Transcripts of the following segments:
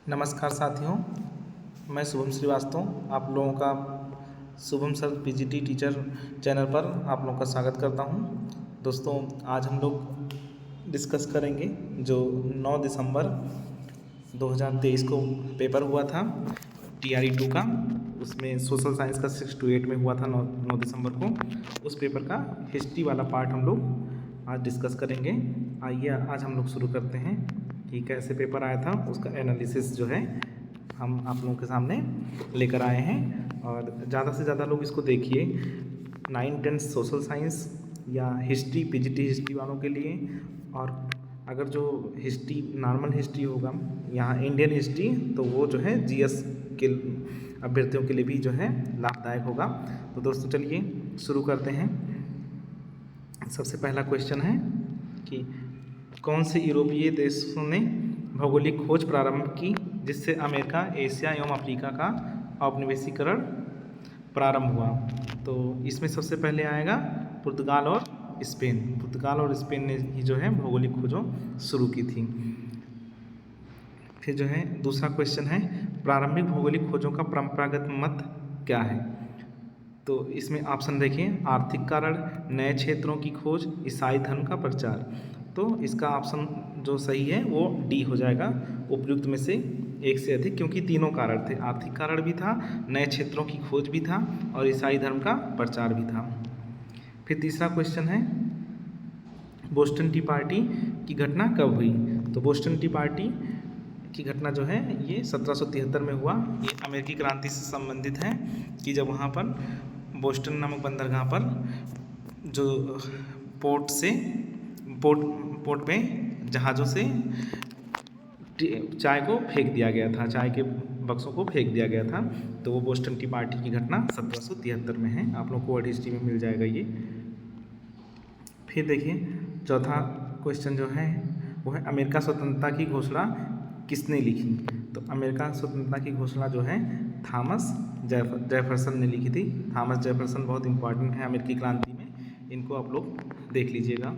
नमस्कार साथियों, मैं शुभम श्रीवास्तव आप लोगों का Shubham sir PGT teacher channel पर आप लोगों का स्वागत करता हूं। दोस्तों, आज हम लोग डिस्कस करेंगे जो 9 दिसंबर 2023 को पेपर हुआ था TRE 2 का। उसमें सोशल साइंस का 6 to 8 में हुआ था 9 दिसंबर को। उस पेपर का हिस्ट्री वाला पार्ट हम लोग आज डिस्कस करेंगे। आइए आज हम लोग शुरू करते हैं कि कैसे पेपर आया था, उसका एनालिसिस जो है हम आप लोगों के सामने लेकर आए हैं। और ज़्यादा से ज़्यादा लोग इसको देखिए। 9-10 सोशल साइंस या हिस्ट्री पीजीटी हिस्ट्री वालों के लिए, और अगर जो हिस्ट्री नॉर्मल हिस्ट्री होगा यहाँ इंडियन हिस्ट्री, तो वो जो है जीएस के अभ्यर्थियों के लिए भी जो है लाभदायक होगा। तो दोस्तों चलिए शुरू करते हैं। सबसे पहला क्वेश्चन है कि कौन से यूरोपीय देशों ने भौगोलिक खोज प्रारंभ की जिससे अमेरिका, एशिया एवं अफ्रीका का औपनिवेशीकरण प्रारंभ हुआ? तो इसमें सबसे पहले आएगा पुर्तगाल और स्पेन। पुर्तगाल और स्पेन ने ही जो है भौगोलिक खोजों शुरू की थी। फिर जो है दूसरा क्वेश्चन है प्रारंभिक भौगोलिक खोजों का परंपरागत मत क्या है? तो इसमें ऑप्शन देखिए, आर्थिक कारण, नए क्षेत्रों की खोज, ईसाई धर्म का प्रचार। तो इसका ऑप्शन जो सही है वो डी हो जाएगा, उपयुक्त में से एक से अधिक, क्योंकि तीनों कारण थे। आर्थिक कारण भी था, नए क्षेत्रों की खोज भी था और ईसाई धर्म का प्रचार भी था। फिर तीसरा क्वेश्चन है बोस्टन टी पार्टी की घटना कब हुई? तो बोस्टन टी पार्टी की घटना जो है ये 1773 में हुआ। ये अमेरिकी क्रांति से संबंधित है कि जब वहाँ पर बोस्टन नामक बंदरगाह पर जो पोर्ट पे जहाज़ों से चाय को फेंक दिया गया था, चाय के बक्सों को फेंक दिया गया था। तो वो बोस्टन टी पार्टी की घटना 1773 में है। आप लोग को वर्ल्ड हिस्ट्री में मिल जाएगा ये। फिर देखिए चौथा क्वेश्चन जो है वो है अमेरिका स्वतंत्रता की घोषणा किसने लिखी? तो अमेरिका स्वतंत्रता की घोषणा जो है थॉमस जेफरसन ने लिखी थी। थॉमस जेफरसन बहुत इंपॉर्टेंट है अमेरिकी क्रांति में, इनको आप लोग देख लीजिएगा।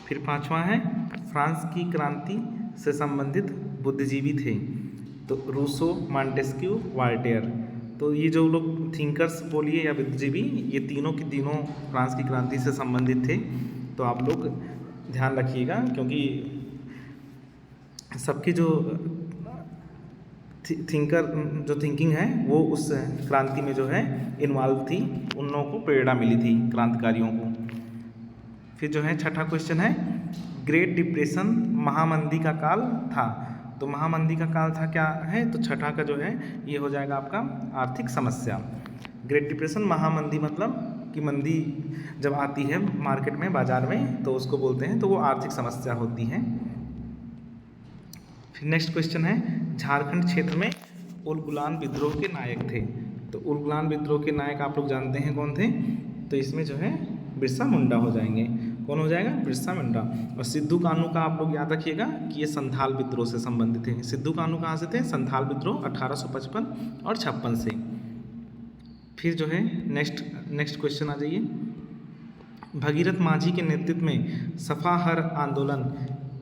फिर पांचवा है फ्रांस की क्रांति से संबंधित बुद्धिजीवी थे। तो रूसो, मॉन्टेस्क्यू, वॉल्टेयर। तो ये जो लोग थिंकर्स बोलिए या बुद्धिजीवी, ये तीनों की तीनों फ्रांस की क्रांति से संबंधित थे। तो आप लोग ध्यान रखिएगा, क्योंकि सबकी जो थिंकिंग है वो उस क्रांति में जो है इन्वॉल्व थी, उन लोगों को प्रेरणा मिली थी क्रांतिकारियों को। फिर जो है छठा क्वेश्चन है ग्रेट डिप्रेशन महामंदी का काल था। तो महामंदी का काल था क्या है? तो छठा का जो है ये हो जाएगा आपका आर्थिक समस्या। ग्रेट डिप्रेशन महामंदी मतलब कि मंदी जब आती है मार्केट में, बाजार में, तो उसको बोलते हैं, तो वो आर्थिक समस्या होती है। फिर नेक्स्ट क्वेश्चन है झारखंड क्षेत्र में उलगुलान विद्रोह के नायक थे। तो उलगुलान विद्रोह के नायक आप लोग जानते हैं कौन थे? तो इसमें जो है बिरसा मुंडा हो जाएंगे। कौन हो जाएगा? बिरसा मुंडा। और सिद्धू कान्हू का आप लोग याद रखिएगा कि ये संथाल विद्रोह से संबंधित है। सिद्धू कान्हू कहाँ से थे? संथाल विद्रोह 1855 और 56 से। फिर जो है नेक्स्ट क्वेश्चन आ जाइए, भगीरथ मांझी के नेतृत्व में सफाहर आंदोलन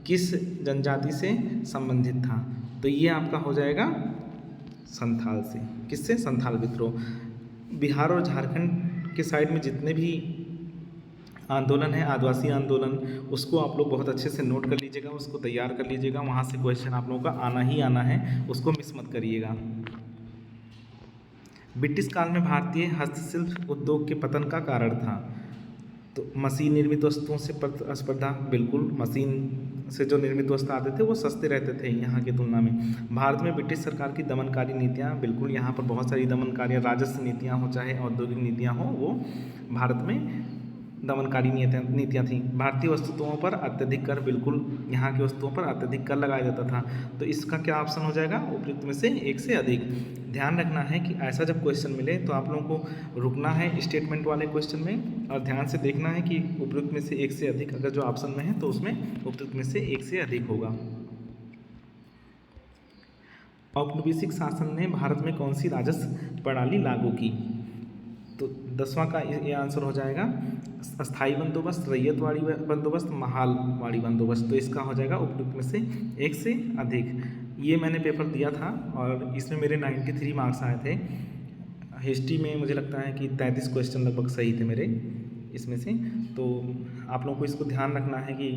किस जनजाति से संबंधित था? तो ये आपका हो जाएगा संथाल से। किससे? संथाल विद्रोह। बिहार और झारखंड के साइड में जितने भी आंदोलन है, आदिवासी आंदोलन, उसको आप लोग बहुत अच्छे से नोट कर लीजिएगा, उसको तैयार कर लीजिएगा। वहाँ से क्वेश्चन आप लोगों का आना ही आना है, उसको मिस मत करिएगा। ब्रिटिश काल में भारतीय हस्तशिल्प उद्योग के पतन का कारण था। तो मशीन निर्मित वस्तुओं से प्रतिस्पर्धा, बिल्कुल मशीन से जो निर्मित वस्तु आते थे वो सस्ते रहते थे यहाँ की तुलना में। भारत में ब्रिटिश सरकार की दमनकारी नीतियाँ, बिल्कुल यहाँ पर बहुत सारी दमनकारी राजस्व नीतियाँ हो चाहे औद्योगिक नीतियाँ हो, वो भारत में दमनकारी नीतियाँ थीं। भारतीय वस्तुओं पर अत्यधिक कर, बिल्कुल यहाँ की वस्तुओं पर अत्यधिक कर लगाया जाता था। तो इसका क्या ऑप्शन हो जाएगा? उपयुक्त में से एक से अधिक। ध्यान रखना है कि ऐसा जब क्वेश्चन मिले तो आप लोगों को रुकना है स्टेटमेंट वाले क्वेश्चन में और ध्यान से देखना है कि उपयुक्त में से एक से अधिक अगर जो ऑप्शन में है तो उसमें उपयुक्त में से एक से अधिक होगा। औपनिवेशिक शासन ने भारत में कौन सी राजस्व प्रणाली लागू की? तो 10वां का ये आंसर हो जाएगा अस्थाई बंदोबस्त, रैयतवाड़ी बंदोबस्त, महालवाड़ी बंदोबस्त। तो इसका हो जाएगा उपयुक्त में से एक से अधिक। ये मैंने पेपर दिया था और इसमें मेरे 93 मार्क्स आए थे। हिस्ट्री में मुझे लगता है कि 33 क्वेश्चन लगभग सही थे मेरे इसमें से। तो आप लोगों को इसको ध्यान रखना है कि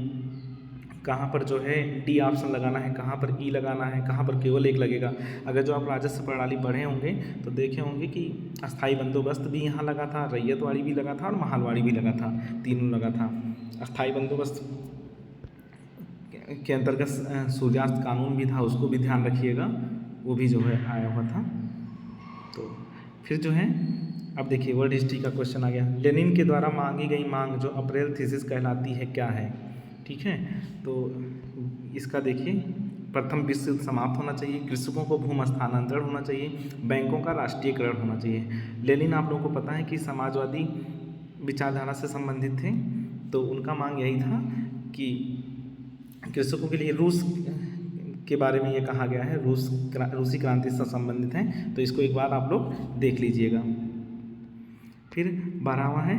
कहाँ पर जो है डी ऑप्शन लगाना है, कहाँ पर ई लगाना है, कहाँ पर केवल एक लगेगा। अगर जो आप राजस्व प्रणाली पढ़े होंगे तो देखे होंगे कि अस्थाई बंदोबस्त भी यहाँ लगा था, रैयतवाड़ी भी लगा था और महालवाड़ी भी लगा था, तीनों लगा था। अस्थाई बंदोबस्त के अंतर्गत सूर्यास्त कानून भी था, उसको भी ध्यान रखिएगा, वो भी जो है आया हुआ था। तो फिर जो है अब देखिए वर्ल्ड हिस्ट्री का क्वेश्चन आ गया। लेनिन के द्वारा मांगी गई मांग जो अप्रैल थीसिस कहलाती है क्या है? ठीक है, तो इसका देखिए प्रथम विश्व युद्ध समाप्त होना चाहिए, कृषकों को भूमि स्थानांतरण होना चाहिए, बैंकों का राष्ट्रीयकरण होना चाहिए। लेनिन आप लोगों को पता है कि समाजवादी विचारधारा से संबंधित थे, तो उनका मांग यही था कि कृषकों के लिए रूस के बारे में ये कहा गया है, रूसी क्रांति से संबंधित है, तो इसको एक बार आप लोग देख लीजिएगा। फिर 12वां है,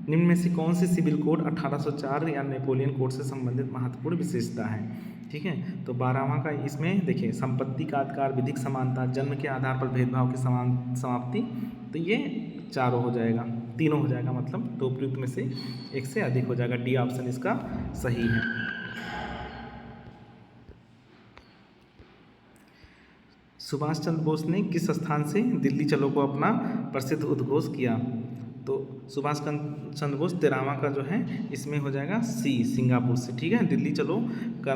निम्न में से कौन सी सिविल कोड 1804 या नेपोलियन कोड से संबंधित महत्वपूर्ण विशेषता है? ठीक है, तो 12वां का इसमें देखिए संपत्ति का अधिकार, विधिक समानता, जन्म के आधार पर भेदभाव की समाप्ति, तो ये चारों हो जाएगा, तीनों हो जाएगा, मतलब तो उपयुक्त में से एक से अधिक हो जाएगा। डी ऑप्शन इसका सही है। सुभाष चंद्र बोस ने किस स्थान से दिल्ली चलो को अपना प्रसिद्ध उद्घोष किया? तो सुभाष चंद्र बोस 13वां का जो है इसमें हो जाएगा सी, सिंगापुर से। ठीक है, दिल्ली चलो का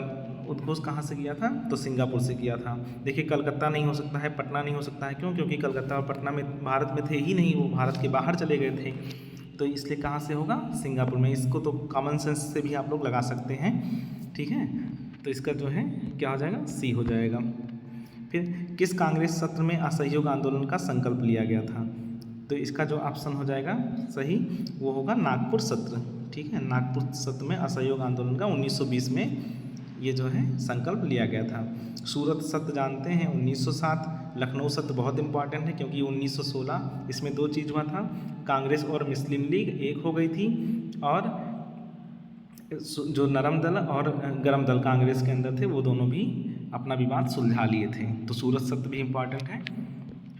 उद्घोष कहाँ से किया था? तो सिंगापुर से किया था। देखिए कलकत्ता नहीं हो सकता है, पटना नहीं हो सकता है, क्यों? क्योंकि कलकत्ता और पटना में भारत में थे ही नहीं, वो भारत के बाहर चले गए थे, तो इसलिए कहाँ से होगा? सिंगापुर में। इसको तो कॉमन सेंस से भी आप लोग लगा सकते हैं। ठीक है, तो इसका जो है क्या हो जाएगा? सी हो जाएगा। फिर किस कांग्रेस सत्र में असहयोग आंदोलन का संकल्प लिया गया था? तो इसका जो ऑप्शन हो जाएगा सही वो होगा नागपुर सत्र। ठीक है, नागपुर सत्र में असहयोग आंदोलन का 1920 में ये जो है संकल्प लिया गया था। सूरत सत्र जानते हैं 1907। लखनऊ सत्र बहुत इंपॉर्टेंट है क्योंकि 1916 इसमें दो चीज़ हुआ था, कांग्रेस और मुस्लिम लीग एक हो गई थी और जो नरम दल और गरम दल कांग्रेस के अंदर थे वो दोनों भी अपना विवाद सुलझा लिए थे, तो सूरत सत्र भी इम्पॉर्टेंट है।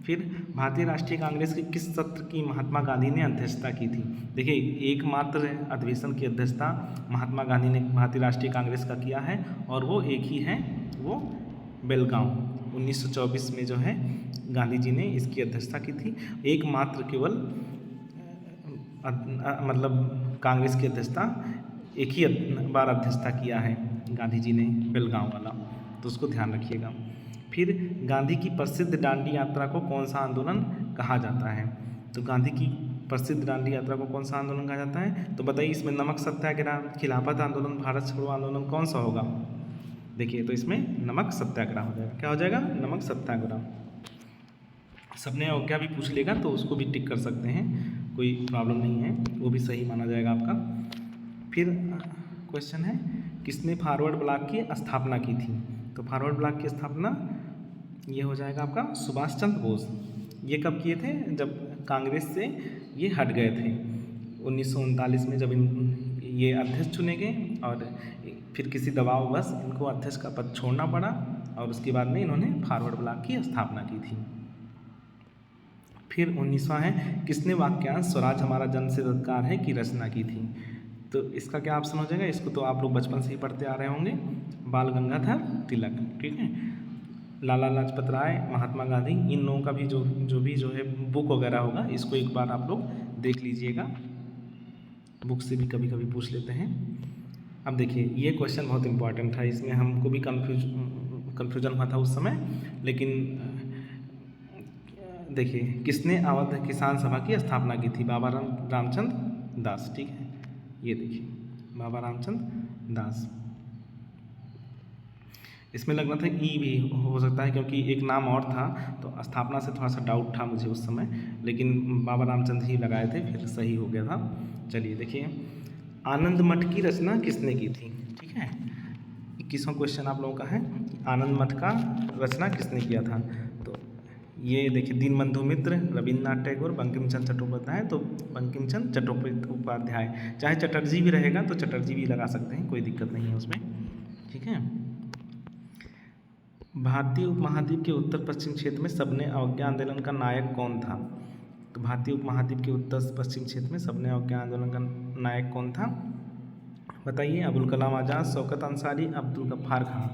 फिर भारतीय राष्ट्रीय कांग्रेस के किस सत्र की महात्मा गांधी ने अध्यक्षता की थी? देखिए एकमात्र अधिवेशन की अध्यक्षता महात्मा गांधी ने भारतीय राष्ट्रीय कांग्रेस का किया है और वो एक ही है, वो बेलगांव 1924 में जो है गांधी जी ने इसकी अध्यक्षता की थी। एकमात्र केवल मतलब कांग्रेस की अध्यक्षता एक ही बार अध्यक्षता किया है गांधी जी ने, बेलगांव वाला, तो उसको ध्यान रखिएगा। फिर गांधी की प्रसिद्ध दांडी यात्रा को कौन सा आंदोलन कहा जाता है? तो गांधी की प्रसिद्ध दांडी यात्रा को कौन सा आंदोलन कहा जाता है? तो बताइए इसमें नमक सत्याग्रह, खिलाफत आंदोलन, भारत छोड़ो आंदोलन कौन सा होगा? देखिए तो इसमें नमक सत्याग्रह हो जाएगा। क्या हो जाएगा? नमक सत्याग्रह। सबने अवज्ञा भी पूछ लेगा तो उसको भी टिक कर सकते हैं, कोई प्रॉब्लम नहीं है, वो भी सही माना जाएगा आपका। फिर क्वेश्चन है किसने फॉरवर्ड ब्लॉक की स्थापना की थी? तो फॉरवर्ड ब्लॉक की स्थापना ये हो जाएगा आपका सुभाष चंद्र बोस। ये कब किए थे? जब कांग्रेस से ये हट गए थे 1939 में, जब ये अध्यक्ष चुने गए और फिर किसी दबाववश इनको अध्यक्ष का पद छोड़ना पड़ा और उसके बाद में इन्होंने फॉरवर्ड ब्लॉक की स्थापना की थी। फिर 19वां है किसने वाक्यांश स्वराज हमारा जन्मसिद्ध अधिकार है की रचना की थी? तो इसका क्या ऑप्शन हो जाएगा? इसको तो आप लोग बचपन से ही पढ़ते आ रहे होंगे, बाल गंगाधर तिलक। ठीक है, लाला लाजपत राय, महात्मा गांधी, इन लोगों का भी जो भी बुक वगैरह होगा इसको एक बार आप लोग देख लीजिएगा, बुक से भी कभी कभी पूछ लेते हैं। अब देखिए ये क्वेश्चन बहुत इंपॉर्टेंट था, इसमें हमको भी कन्फ्यूजन हुआ था उस समय, लेकिन देखिए किसने अवध किसान सभा की स्थापना की थी? बाबा रामचंद्र दास। ठीक है, ये देखिए बाबा रामचंद्र दास। इसमें लगना था ई भी हो सकता है क्योंकि एक नाम और था, तो स्थापना से थोड़ा सा डाउट था मुझे उस समय, लेकिन बाबा रामचंद्र ही लगाए थे, फिर सही हो गया था। चलिए देखिए आनंद मठ की रचना किसने की थी? ठीक है, 21वां क्वेश्चन आप लोगों का है आनंद मठ का रचना किसने किया था? तो ये देखिए दीनबंधु मित्र, रविन्द्रनाथ टैगोर, बंकिम चंद्र चट्टोपाध्याय। तो बंकिम चंद्र चट्टोपाध्याय, चाहे चटर्जी भी रहेगा तो चटर्जी भी लगा सकते हैं, कोई दिक्कत नहीं है उसमें। ठीक है, भारतीय उपमहाद्वीप के उत्तर पश्चिम क्षेत्र में सबने अवज्ञा आंदोलन का नायक कौन था? तो भारतीय उपमहाद्वीप के उत्तर पश्चिम क्षेत्र में सबने अवज्ञा आंदोलन का नायक कौन था? बताइए। अबुल कलाम आज़ाद, शौकत अंसारी, अब्दुल गफ्फार खां।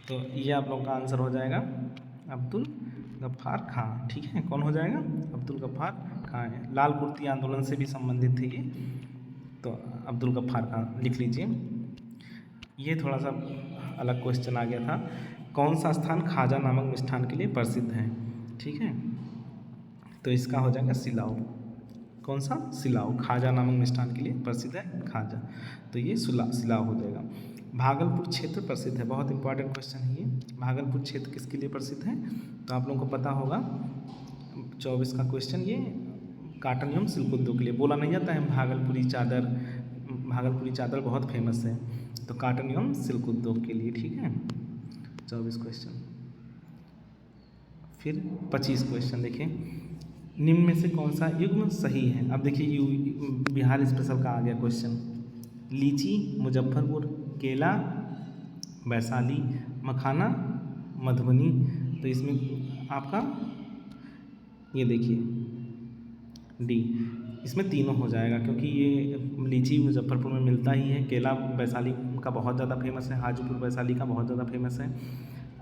तो ये आप लोग का आंसर हो जाएगा अब्दुल गफ्फार खां। ठीक है, कौन हो जाएगा? अब्दुल गफ्फार खां है। लाल कुर्ती आंदोलन से भी संबंधित थे ये, तो अब्दुल गफ्फार खां लिख लीजिए। ये थोड़ा सा अलग क्वेश्चन आ गया था। कौन सा स्थान खाजा नामक मिष्ठान के लिए प्रसिद्ध है? ठीक है, तो इसका हो जाएगा सिलाऊ। कौन सा? सिलाऊ। खाजा नामक मिष्ठान के लिए प्रसिद्ध है खाजा, तो ये सिलाऊ हो जाएगा। भागलपुर क्षेत्र प्रसिद्ध है, बहुत इंपॉर्टेंट क्वेश्चन है ये। भागलपुर क्षेत्र किसके लिए प्रसिद्ध है? तो आप लोगों को पता होगा 24 का क्वेश्चन, ये काटन एवं सिल्क उद्योग के लिए। बोला नहीं जाता है भागलपुरी चादर बहुत फेमस है, तो काटन एवं सिल्क उद्योग के लिए। ठीक है, 24 क्वेश्चन। फिर 25 क्वेश्चन देखें, निम्न में से कौन सा युग्म सही है? अब देखिए बिहार स्पेशल का आ गया क्वेश्चन। लीची, मुजफ्फरपुर, केला, वैशाली, मखाना, मधुबनी। तो इसमें आपका ये देखिए डी, इसमें तीनों हो जाएगा, क्योंकि ये लीची मुजफ्फरपुर में मिलता ही है, केला वैशाली का बहुत ज़्यादा फेमस है, हाजीपुर वैशाली का बहुत ज़्यादा फेमस है,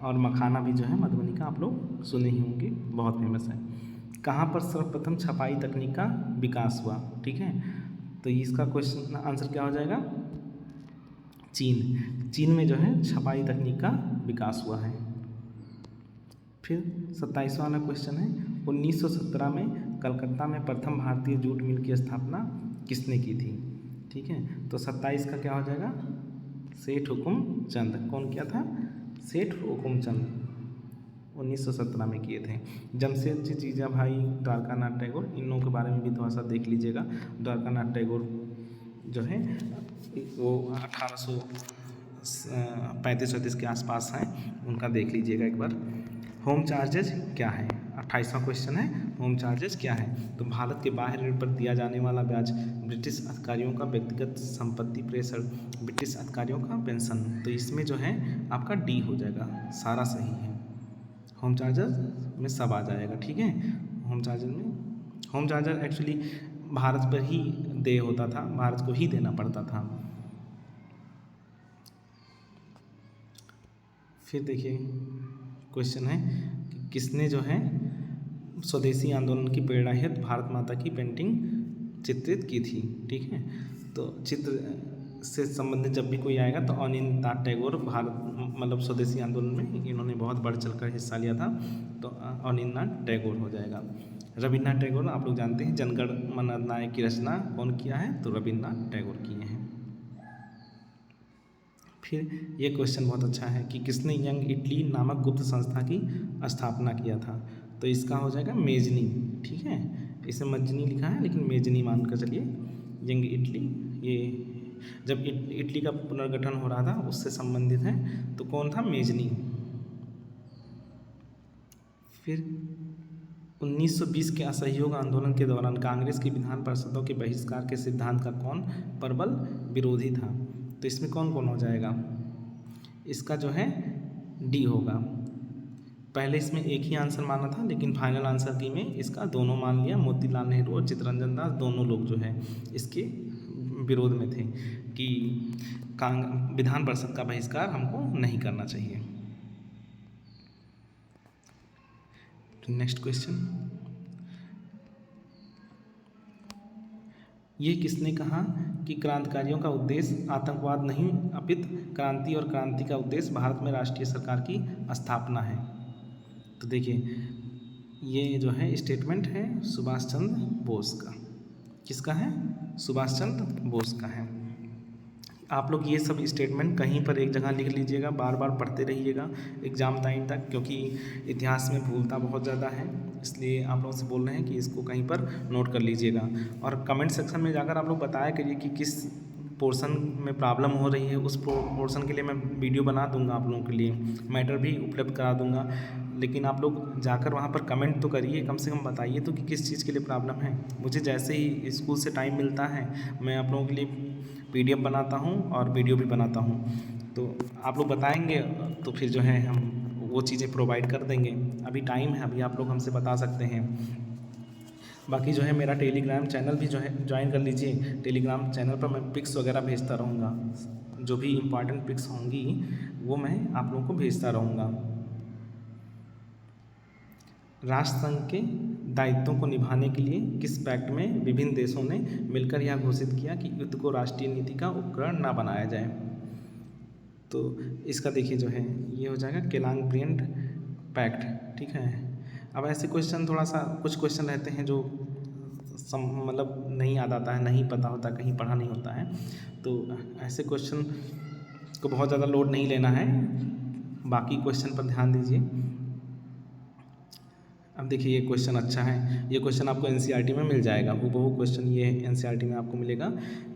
और मखाना भी जो है मधुबनी का आप लोग सुने ही होंगे, बहुत फेमस है। कहाँ पर सर्वप्रथम छपाई तकनीक का विकास हुआ? ठीक है, तो इसका क्वेश्चन आंसर क्या हो जाएगा? चीन में जो है छपाई तकनीक का विकास हुआ है। फिर 27वां वाला क्वेश्चन है, 1917 में कलकत्ता में प्रथम भारतीय जूट मिल की स्थापना किसने की थी? ठीक है, तो 27 का क्या हो जाएगा? सेठ हुकुम चंद। कौन किया था? सेठ हुकुम चंद 1917 में किए थे। जमशेदजी जीजाभाई, द्वारकानाथ टैगोर, इन लोगों के बारे में भी थोड़ा सा देख लीजिएगा। द्वारकानाथ टैगोर जो है वो 1835-36 के आसपास हैं, उनका देख लीजिएगा एक बार। होम चार्जेज क्या है? 28वां क्वेश्चन है, होम चार्जेज क्या है? तो भारत के बाहर ऋण पर दिया जाने वाला ब्याज, ब्रिटिश अधिकारियों का व्यक्तिगत संपत्ति प्रेषण, ब्रिटिश अधिकारियों का पेंशन। तो इसमें जो है आपका डी हो जाएगा, सारा सही है। होम चार्जर में सब आ जाएगा। ठीक है, होम चार्जर एक्चुअली भारत पर ही देय होता था, भारत को ही देना पड़ता था। फिर देखिए क्वेश्चन है कि किसने जो है स्वदेशी आंदोलन की प्रेरणा हेतु भारत माता की पेंटिंग चित्रित की थी? ठीक है, तो चित्र से संबंधित जब भी कोई आएगा तो अनिंद्रनाथ टैगोर, भारत स्वदेशी आंदोलन में इन्होंने बहुत बढ़ चढ़कर हिस्सा लिया था, तो अनिंद्रनाथ टैगोर हो जाएगा। रविन्द्रनाथ टैगोर आप लोग जानते हैं, जनगण मन अधिनायक की रचना कौन किया है? तो रविन्द्रनाथ टैगोर किए हैं। फिर ये क्वेश्चन बहुत अच्छा है कि किसने यंग इटली नामक गुप्त संस्था की स्थापना किया था? तो इसका हो जाएगा मेजनी। ठीक है, इसे मजनी लिखा है लेकिन मेजनी मान कर चलिए। यंग इटली, ये जब इटली का पुनर्गठन हो रहा था उससे संबंधित है, तो कौन था? मेजनी। फिर 1920 के असहयोग आंदोलन के दौरान कांग्रेस की विधान पार्षदों के बहिष्कार के सिद्धांत का कौन प्रबल विरोधी था? तो इसमें कौन कौन हो जाएगा? इसका जो है डी होगा। पहले इसमें एक ही आंसर माना था, लेकिन फाइनल आंसर की में इसका दोनों मान लिया। मोतीलाल नेहरू और चित्तरंजन दास दोनों लोग जो है इसके विरोध में थे कि विधान परिषद का बहिष्कार हमको नहीं करना चाहिए। नेक्स्ट क्वेश्चन, ये किसने कहा कि क्रांतिकारियों का उद्देश्य आतंकवाद नहीं अपितु क्रांति और क्रांति का उद्देश्य भारत में राष्ट्रीय सरकार की स्थापना है? तो देखिए ये जो है स्टेटमेंट है सुभाष चंद्र बोस का। किसका है? सुभाष चंद्र बोस का है। आप लोग ये सब स्टेटमेंट कहीं पर एक जगह लिख लीजिएगा, बार बार पढ़ते रहिएगा एग्ज़ाम टाइम तक, क्योंकि इतिहास में भूलता बहुत ज़्यादा है, इसलिए आप लोगों से बोल रहे हैं कि इसको कहीं पर नोट कर लीजिएगा। और कमेंट सेक्शन में जाकर आप लोग बताया करिए कि किस पोर्शन में प्रॉब्लम हो रही है, उस पोर्शन के लिए मैं वीडियो बना दूंगा, आप लोगों के लिए मैटर भी उपलब्ध करा दूंगा। लेकिन आप लोग जाकर वहाँ पर कमेंट तो करिए, कम से कम बताइए तो कि किस चीज़ के लिए प्रॉब्लम है। मुझे जैसे ही स्कूल से टाइम मिलता है मैं आप लोगों के लिए PDF बनाता हूँ और वीडियो भी बनाता हूँ, तो आप लोग बताएंगे तो फिर जो है हम वो चीज़ें प्रोवाइड कर देंगे। अभी टाइम है, अभी आप लोग हमसे बता सकते हैं। बाकी जो है मेरा टेलीग्राम चैनल भी जो है ज्वाइन कर लीजिए। टेलीग्राम चैनल पर मैं पिक्स वगैरह भेजता रहूँगा, जो भी इम्पॉर्टेंट पिक्स होंगी वो मैं आप लोगों को भेजता रहूँगा। राष्ट्रसंघ के दायित्वों को निभाने के लिए किस पैक्ट में विभिन्न देशों ने मिलकर यह घोषित किया कि युद्ध को राष्ट्रीय नीति का उपकरण न बनाया जाए? तो इसका देखिए जो है ये हो जाएगा केलांग ब्रियंट पैक्ट, ठीक है। अब ऐसे क्वेश्चन थोड़ा सा कुछ क्वेश्चन रहते हैं जो मतलब नहीं याद आता है, नहीं पता होता, कहीं पढ़ा नहीं होता है, तो ऐसे क्वेश्चन को बहुत ज़्यादा लोड नहीं लेना है, बाकी क्वेश्चन पर ध्यान दीजिए। अब देखिए ये क्वेश्चन अच्छा है, ये क्वेश्चन आपको एनसीईआरटी में मिल जाएगा, हूबहू क्वेश्चन ये एनसीईआरटी में आपको मिलेगा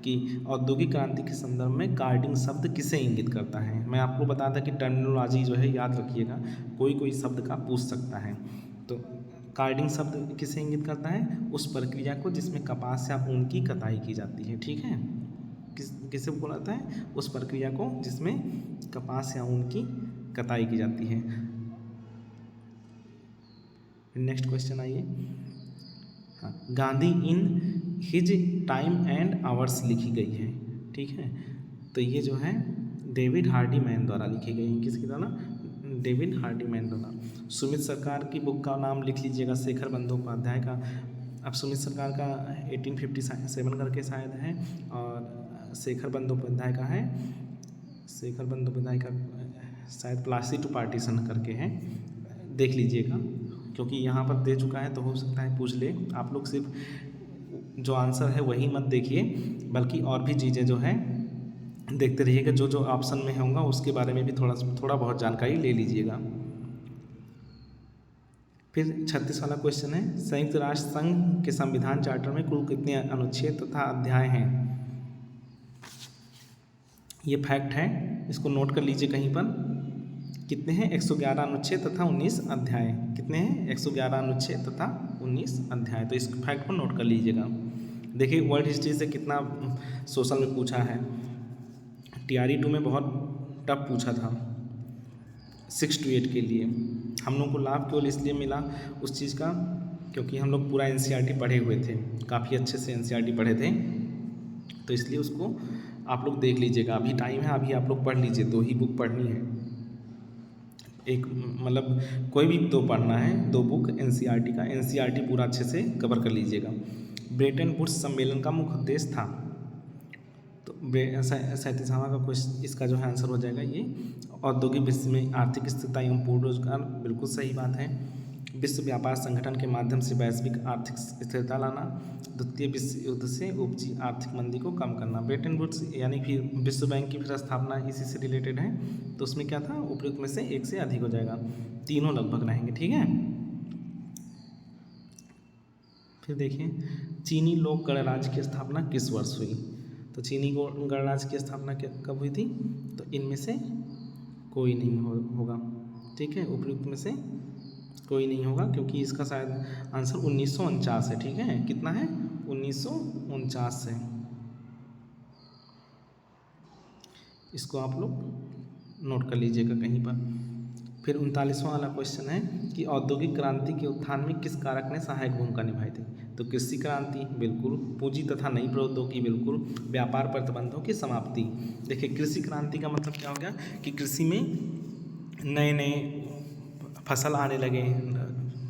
कि औद्योगिक क्रांति के संदर्भ में कार्डिंग शब्द किसे इंगित करता है। मैं आपको बताया था कि टर्मिनोलॉजी जो है याद रखिएगा, कोई कोई शब्द का पूछ सकता है। तो कार्डिंग शब्द किसे इंगित करता है? उस प्रक्रिया को जिसमें कपास या ऊन की कताई की जाती है, ठीक है। किसे बोला जाता है? उस प्रक्रिया को जिसमें कपास या ऊन की कताई की जाती है। नेक्स्ट क्वेश्चन आइए। हाँ, Gandhi in his time and hours लिखी गई है, ठीक है। तो ये जो है डेविड हार्डी मैन द्वारा लिखी गई है। किसके द्वारा? डेविड हार्डी मैन द्वारा। सुमित सरकार की बुक का नाम लिख लीजिएगा, शेखर बंदोपाध्याय का। अब सुमित सरकार का 1857 करके शायद है, और शेखर बंदोपाध्याय का है, शेखर बंदोपाध्याय का शायद प्लासी टू पार्टीशन करके है, देख लीजिएगा, क्योंकि यहाँ पर दे चुका है तो हो सकता है पूछ ले। आप लोग सिर्फ जो आंसर है वही मत देखिए, बल्कि और भी चीज़ें जो है देखते रहिएगा, जो जो ऑप्शन में होगा उसके बारे में भी थोड़ा बहुत जानकारी ले लीजिएगा। फिर 36 वाला क्वेश्चन है, संयुक्त राष्ट्र संघ के संविधान चार्टर में कुल कितने अनुच्छेद तथा अध्याय हैं? ये फैक्ट है, इसको नोट कर लीजिए कहीं पर। कितने हैं? 111 अनुच्छेद तथा 19 अध्याय। कितने हैं? 111 अनुच्छेद तथा 19 अध्याय। तो इस फैक्ट को नोट कर लीजिएगा। देखिए वर्ल्ड हिस्ट्री से कितना सोशल में पूछा है। TRE 2 में बहुत टफ पूछा था 6 to 8 के लिए। हम लोग को लाभ केवल इसलिए मिला उस चीज़ का क्योंकि हम लोग पूरा NCERT पढ़े हुए थे, काफ़ी अच्छे से NCERT पढ़े थे, तो इसलिए उसको आप लोग देख लीजिएगा। अभी टाइम है, अभी आप लोग पढ़ लीजिए, 2 ही बुक पढ़नी है, एक मतलब कोई भी 2 पढ़ना है, 2 बुक NCERT का, NCERT पूरा अच्छे से कवर कर लीजिएगा। ब्रेटन वुड्स सम्मेलन का मुख्य उद्देश्य था, तो 37वां का क्वेश्चन इसका जो है आंसर हो जाएगा ये औद्योगिक विश्व में आर्थिक स्थिरता एवं पूर्ण रोजगार। बिल्कुल सही बात है। विश्व व्यापार संगठन के माध्यम से वैश्विक आर्थिक स्थिरता लाना, द्वितीय विश्व युद्ध से उपजी आर्थिक मंदी को कम करना। ब्रेटन वुड्स यानी फिर विश्व बैंक की फिर स्थापना इसी से रिलेटेड है, तो उसमें क्या था? उपयुक्त में से एक से अधिक हो जाएगा, तीनों लगभग रहेंगे, ठीक है। फिर देखिए चीनी लोक गणराज्य की स्थापना किस वर्ष हुई? तो चीनी गणराज्य की स्थापना कब हुई थी? तो इनमें से कोई नहीं होगा, ठीक है, उपयुक्त में से कोई नहीं होगा, क्योंकि इसका शायद आंसर 1949 है, ठीक है। कितना है? 1949 है। इसको आप लोग नोट कर लीजिएगा कहीं पर। फिर 39वां वाला क्वेश्चन है कि औद्योगिक क्रांति के उत्थान में किस कारक ने सहायक भूमिका निभाई थी? तो कृषि क्रांति, बिल्कुल। पूंजी तथा नई प्रौद्योगिकी, बिल्कुल। व्यापार प्रतिबंधों की समाप्ति। देखिए कृषि क्रांति का मतलब क्या हो गया कि कृषि में नए नए फसल आने लगे,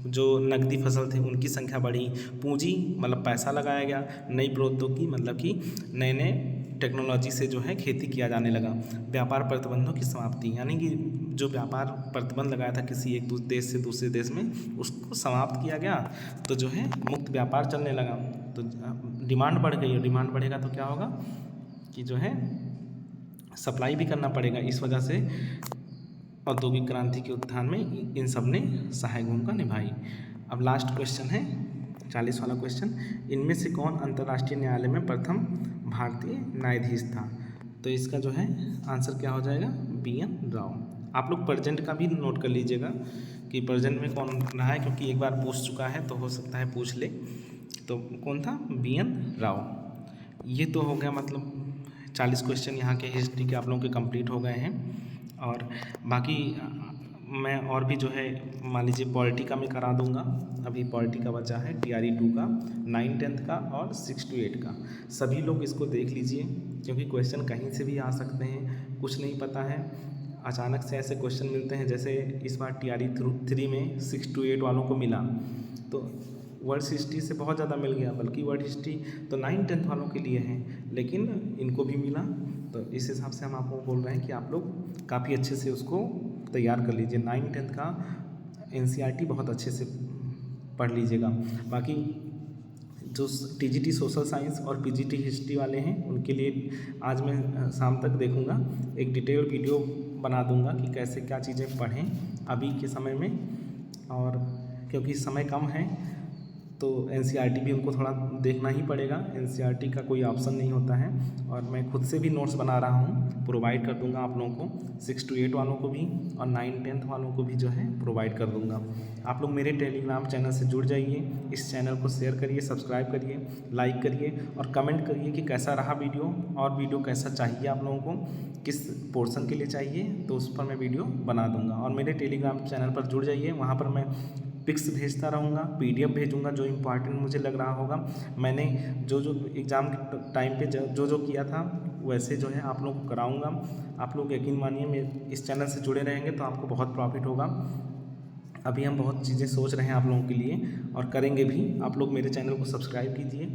जो नकदी फसल थे उनकी संख्या बढ़ी, पूंजी मतलब पैसा लगाया गया, नई प्रौद्योगिकी मतलब कि नए नए टेक्नोलॉजी से जो है खेती किया जाने लगा। व्यापार प्रतिबंधों की समाप्ति यानी कि जो व्यापार प्रतिबंध लगाया था किसी एक देश से दूसरे देश में, उसको समाप्त किया गया, तो जो है मुक्त व्यापार चलने लगा, तो डिमांड बढ़ गई, और डिमांड बढ़ेगा तो क्या होगा कि जो है सप्लाई भी करना पड़ेगा। इस वजह से औद्योगिक क्रांति के उत्थान में इन सब ने सहायक भूमिका निभाई। अब लास्ट क्वेश्चन है 40 वाला क्वेश्चन, इनमें से कौन अंतर्राष्ट्रीय न्यायालय में प्रथम भारतीय न्यायाधीश था? तो इसका जो है आंसर क्या हो जाएगा? BN राव। आप लोग प्रेजेंट का भी नोट कर लीजिएगा कि प्रेजेंट में कौन रहा है, क्योंकि एक बार पूछ चुका है तो हो सकता है पूछ ले। तो कौन था? BN राव। ये तो हो गया, मतलब 40 क्वेश्चन यहाँ के हिस्ट्री के आप लोगों के कंप्लीट हो गए हैं, और बाकी मैं और भी जो है मान लीजिए पॉलिटी का मैं करा दूंगा। अभी पॉलिटी का बचा है TRE 2 का, 9th-10th का और 6 to 8 का। सभी लोग इसको देख लीजिए क्योंकि क्वेश्चन कहीं से भी आ सकते हैं, कुछ नहीं पता है। अचानक से ऐसे क्वेश्चन मिलते हैं, जैसे इस बार TRE 3 में 6 to 8 वालों को मिला, तो वर्ल्ड हिस्ट्री से बहुत ज़्यादा मिल गया, बल्कि वर्ल्ड हिस्ट्री तो 9th-10th वालों के लिए है, लेकिन इनको भी मिला। तो इस हिसाब से हम आपको बोल रहे हैं कि आप लोग काफ़ी अच्छे से उसको तैयार कर लीजिए। 9th-10th का NCERT बहुत अच्छे से पढ़ लीजिएगा। बाकी जो TGT सोशल साइंस और PGT हिस्ट्री वाले हैं उनके लिए आज मैं शाम तक देखूंगा, एक डिटेल वीडियो बना दूंगा कि कैसे क्या चीज़ें पढ़ें अभी के समय में। और क्योंकि समय कम है तो NCERT भी उनको थोड़ा देखना ही पड़ेगा। NCERT का कोई ऑप्शन नहीं होता है, और मैं खुद से भी नोट्स बना रहा हूँ, प्रोवाइड कर दूंगा आप लोगों को, 6 to 8 वालों को भी और 9th-10th वालों को भी जो है प्रोवाइड कर दूंगा। आप लोग मेरे टेलीग्राम चैनल से जुड़ जाइए, इस चैनल को शेयर करिए, सब्सक्राइब करिए, लाइक करिए और कमेंट करिए कि कैसा रहा वीडियो, और वीडियो कैसा चाहिए आप लोगों को, किस पोर्शन के लिए चाहिए, तो उस पर मैं वीडियो बना दूंगा। और मेरे टेलीग्राम चैनल पर जुड़ जाइए, वहाँ पर मैं पिक्स भेजता रहूँगा, PDF भेजूँगा जो इम्पॉर्टेंट मुझे लग रहा होगा। मैंने जो एग्ज़ाम के टाइम पे जो किया था वैसे जो है आप लोगों को कराऊँगा। आप लोग यकीन मानिए, मेरे इस चैनल से जुड़े रहेंगे तो आपको बहुत प्रॉफिट होगा। अभी हम बहुत चीज़ें सोच रहे हैं आप लोगों के लिए और करेंगे भी। आप लोग मेरे चैनल को सब्सक्राइब कीजिए,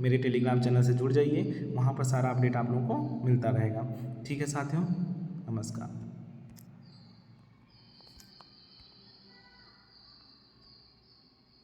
मेरे टेलीग्राम चैनल से जुड़ जाइए, वहाँ पर सारा अपडेट आप लोगों को मिलता रहेगा। ठीक है साथियों, नमस्कार।